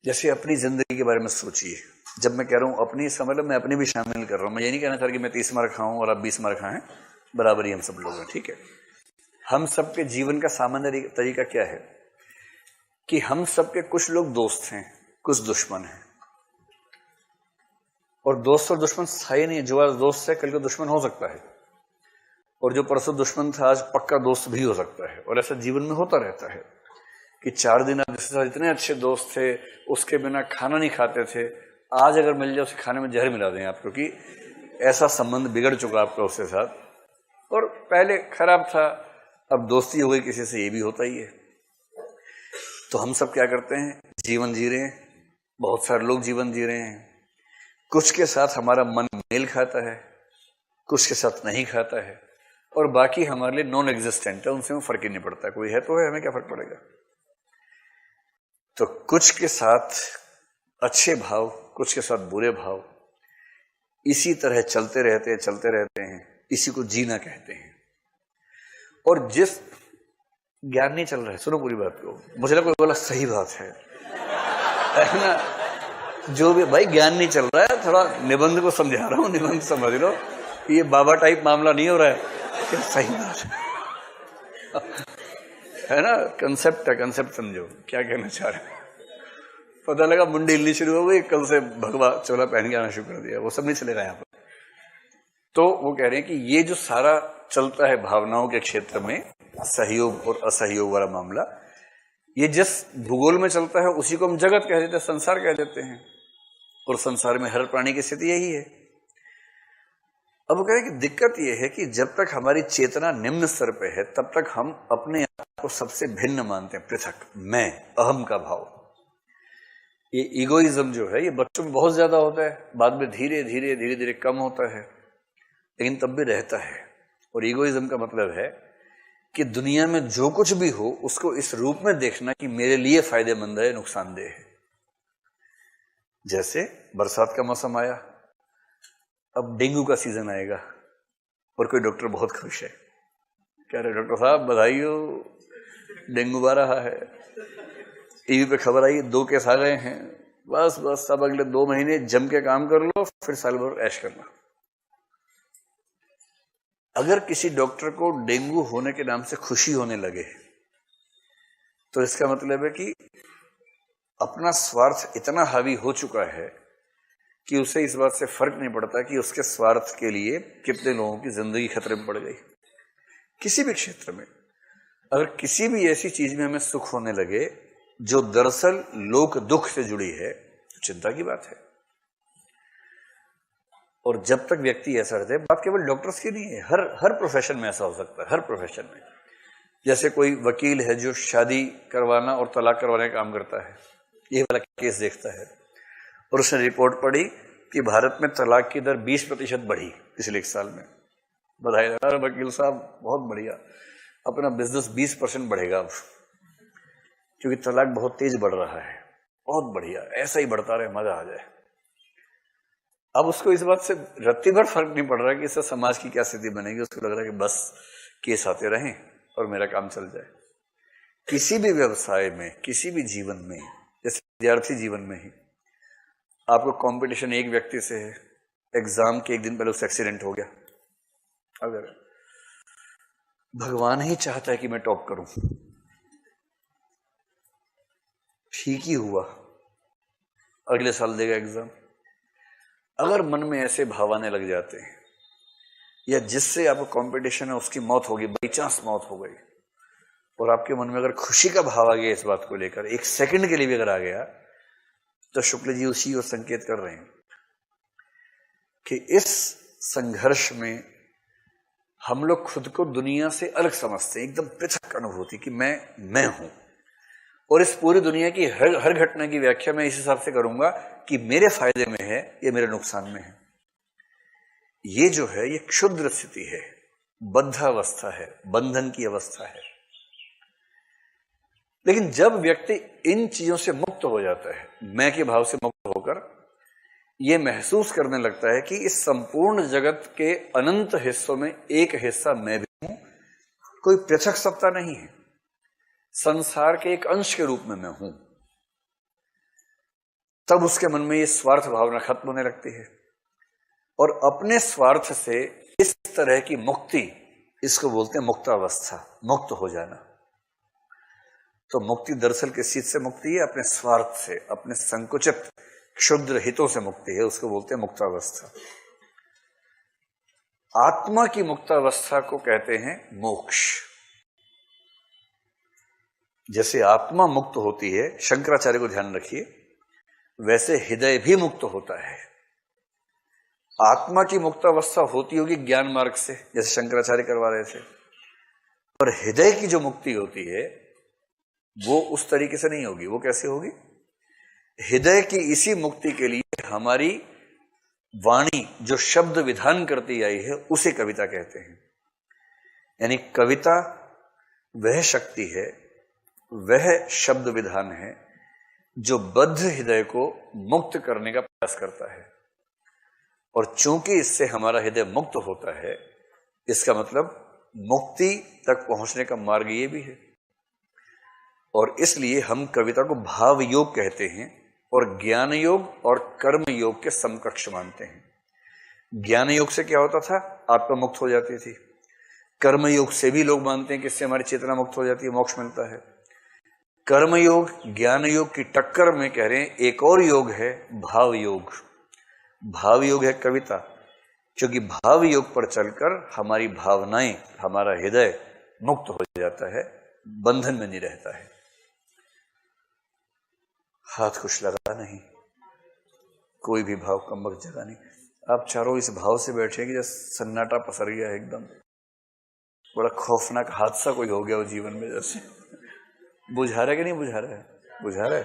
जैसे अपनी जिंदगी के बारे में सोचिए। जब मैं कह रहा हूं अपनी, इसका मतलब मैं अपनी भी शामिल कर रहा हूं। मैं ये नहीं कहना चाह रहा कि मैं 30 मार्क खाऊं और आप 20 मार्क खाएं, बराबर ही हम सब लोग हैं, ठीक है। हम सबके जीवन का सामान्य तरीका क्या है कि हम सबके कुछ लोग दोस्त हैं, कुछ दुश्मन हैं। और दोस्त और दुश्मन स्थायी नहीं है। जो आज दोस्त है कल को दुश्मन हो सकता है, और जो परसों दुश्मन था आज पक्का दोस्त भी हो सकता है। और ऐसा जीवन में होता रहता है कि 4 दिन आप जिसके साथ इतने अच्छे दोस्त थे, उसके बिना खाना नहीं खाते थे, आज अगर मिल जाए उसे खाने में जहर मिला दें आप, क्योंकि ऐसा संबंध बिगड़ चुका आपका उसके साथ। और पहले खराब था, अब दोस्ती हो गई किसी से, ये भी होता ही है। तो हम सब क्या करते हैं, जीवन जी रहे हैं। बहुत सारे लोग जीवन जी रहे हैं। कुछ के साथ हमारा मन मेल खाता है, कुछ के साथ नहीं खाता है, और बाकी हमारे लिए नॉन एग्जिस्टेंट है, उनसे हमें फर्क ही नहीं पड़ता। कोई है तो है, हमें क्या फर्क पड़ेगा। तो कुछ के साथ अच्छे भाव, कुछ के साथ बुरे भाव, इसी तरह चलते रहते हैं। इसी को जीना कहते हैं। और जिस ज्ञान नहीं चल रहा है, सुनो पूरी बात को, मुझे लगा कोई बोला सही बात है ना। जो भी भाई ज्ञान नहीं चल रहा है, थोड़ा निबंध को समझा रहा हूं, निबंध समझ लो, ये बाबा टाइप मामला नहीं हो रहा है, क्या सही बात है ना। कंसेप्ट है, कंसेप्ट समझो क्या कहना चाह रहे हैं। पता लगा मुंडी हिलनी शुरू हो गई, कल से भगवा चोला पहन के आना शुरू कर दिया, वो सब नहीं चलेगा यहाँ पर। तो वो कह रहे हैं कि ये जो सारा चलता है भावनाओं के क्षेत्र में, सहयोग और असहयोग वाला मामला, ये जिस भूगोल में चलता है उसी को हम जगत कह देते हैं, संसार कह देते हैं। और संसार में हर प्राणी की स्थिति यही है। अब वो कह रहे हैं कि दिक्कत यह है कि जब तक हमारी चेतना निम्न स्तर पे है, तब तक हम अपने आप को सबसे भिन्न मानते हैं, पृथक, मैं, अहम का भाव। ये ईगोइज्म जो है, ये बच्चों में बहुत ज्यादा होता है, बाद में धीरे धीरे कम होता है, लेकिन तब भी रहता है। और ईगोइज्म का मतलब है कि दुनिया में जो कुछ भी हो उसको इस रूप में देखना कि मेरे लिए फायदेमंद है, नुकसानदेह है। जैसे बरसात का मौसम आया, अब डेंगू का सीजन आएगा, और कोई डॉक्टर बहुत खुश है, कह रहे डॉक्टर साहब बधाई हो, डेंगू आ रहा है, टीवी पे खबर आई 2 केस आ गए हैं, बस बस अब अगले 2 महीने जम के काम कर लो, फिर साल भर ऐश करना। अगर किसी डॉक्टर को डेंगू होने के नाम से खुशी होने लगे, तो इसका मतलब है कि अपना स्वार्थ इतना हावी हो चुका है कि उसे इस बात से फर्क नहीं पड़ता कि उसके स्वार्थ के लिए कितने लोगों की जिंदगी खतरे में पड़ गई। किसी भी क्षेत्र में अगर किसी भी ऐसी चीज में हमें सुख होने लगे जो दरअसल लोक दुख से जुड़ी है, तो चिंता की बात है। और जब तक व्यक्ति ऐसा रहता है, बात केवल डॉक्टर्स की नहीं है, हर प्रोफेशन में ऐसा हो सकता है, हर प्रोफेशन में। जैसे कोई वकील है जो शादी करवाना और तलाक करवाने का काम करता है, ये वाला केस देखता है, और उसने रिपोर्ट पढ़ी कि भारत में तलाक की दर 20% बढ़ी पिछले 1 साल में। बधाई यार वकील साहब, बहुत बढ़िया, अपना बिजनेस 20% बढ़ेगा अब, क्योंकि तलाक बहुत तेज बढ़ रहा है। बहुत बढ़िया, ऐसा ही बढ़ता रहे, मजा आ जाए। अब उसको इस बात से रत्ती भर फर्क नहीं पड़ रहा कि इससे समाज की क्या स्थिति बनेगी। उसको लग रहा है कि बस केस आते रहें और मेरा काम चल जाए। किसी भी व्यवसाय में, किसी भी जीवन में, जैसे विद्यार्थी जीवन में ही आपको कंपटीशन एक व्यक्ति से है, एग्जाम के 1 दिन पहले उससे एक्सीडेंट हो गया, अगर भगवान ही चाहता है कि मैं टॉप करूं, ठीक ही हुआ, अगले साल देगा एग्जाम। अगर मन में ऐसे भाव आने लग जाते हैं, या जिससे आपको कंपटीशन है उसकी मौत होगी, बाई चांस मौत हो गई, और आपके मन में अगर खुशी का भाव आ गया इस बात को लेकर, 1 सेकंड के लिए भी अगर आ गया, तो शुक्ल जी उसी और संकेत कर रहे हैं कि इस संघर्ष में हम लोग खुद को दुनिया से अलग समझते हैं, एकदम पृथक अनुभूति कि मैं हूं। और इस पूरी दुनिया की हर घटना की व्याख्या मैं इस हिसाब से करूंगा कि मेरे फायदे में है या मेरे नुकसान में है। ये जो है ये क्षुद्र स्थिति है, बद्धावस्था है, बंधन की अवस्था है। लेकिन जब व्यक्ति इन चीजों से मुक्त हो जाता है, मैं के भाव से मुक्त होकर यह महसूस करने लगता है कि इस संपूर्ण जगत के अनंत हिस्सों में एक हिस्सा मैं भी हूं, कोई पृथक सत्ता नहीं है, संसार के एक अंश के रूप में मैं हूं। तब उसके मन में ये स्वार्थ भावना खत्म होने लगती है और अपने स्वार्थ से इस तरह की मुक्ति, इसको बोलते हैं मुक्तावस्था, मुक्त हो जाना। तो मुक्ति दरअसल किस चीज से मुक्ति है? अपने स्वार्थ से, अपने संकुचित क्षुद्र हितों से मुक्ति है, उसको बोलते हैं मुक्तावस्था। आत्मा की मुक्तावस्था को कहते हैं मोक्ष। जैसे आत्मा मुक्त होती है, शंकराचार्य को ध्यान रखिए, वैसे हृदय भी मुक्त होता है। आत्मा की मुक्तावस्था होती होगी ज्ञान मार्ग से, जैसे शंकराचार्य करवा रहे थे, पर हृदय की जो मुक्ति होती है वो उस तरीके से नहीं होगी। वो कैसे होगी? हृदय की इसी मुक्ति के लिए हमारी वाणी जो शब्द विधान करती आई है उसे कविता कहते हैं। यानी कविता वह शक्ति है, वह शब्द विधान है जो बद्ध हृदय को मुक्त करने का प्रयास करता है। और चूंकि इससे हमारा हृदय मुक्त होता है, इसका मतलब मुक्ति तक पहुंचने का मार्ग ये भी है। और इसलिए हम कविता को भाव योग कहते हैं और ज्ञान योग और कर्म योग के समकक्ष मानते हैं। ज्ञान योग से क्या होता था? आत्मा मुक्त हो जाती थी। कर्म योग से भी लोग मानते हैं कि इससे हमारी चेतना मुक्त हो जाती है, मोक्ष मिलता है। कर्म योग ज्ञान योग की टक्कर में कह रहे हैं एक और योग है भाव योग। भाव योग है कविता, क्योंकि भाव योग पर चलकर हमारी भावनाएं, हमारा हृदय मुक्त हो जाता है, बंधन में नहीं रहता है। हाथ कुछ लगा नहीं, कोई भी भाव कम वक्त जगह नहीं। आप चारों इस भाव से बैठे कि जैसे सन्नाटा पसर गया है, एकदम बड़ा खौफनाक हादसा कोई हो गया हो जीवन में, जैसे बुझा रहा है कि नहीं बुझा रहा है? बुझा रहा है।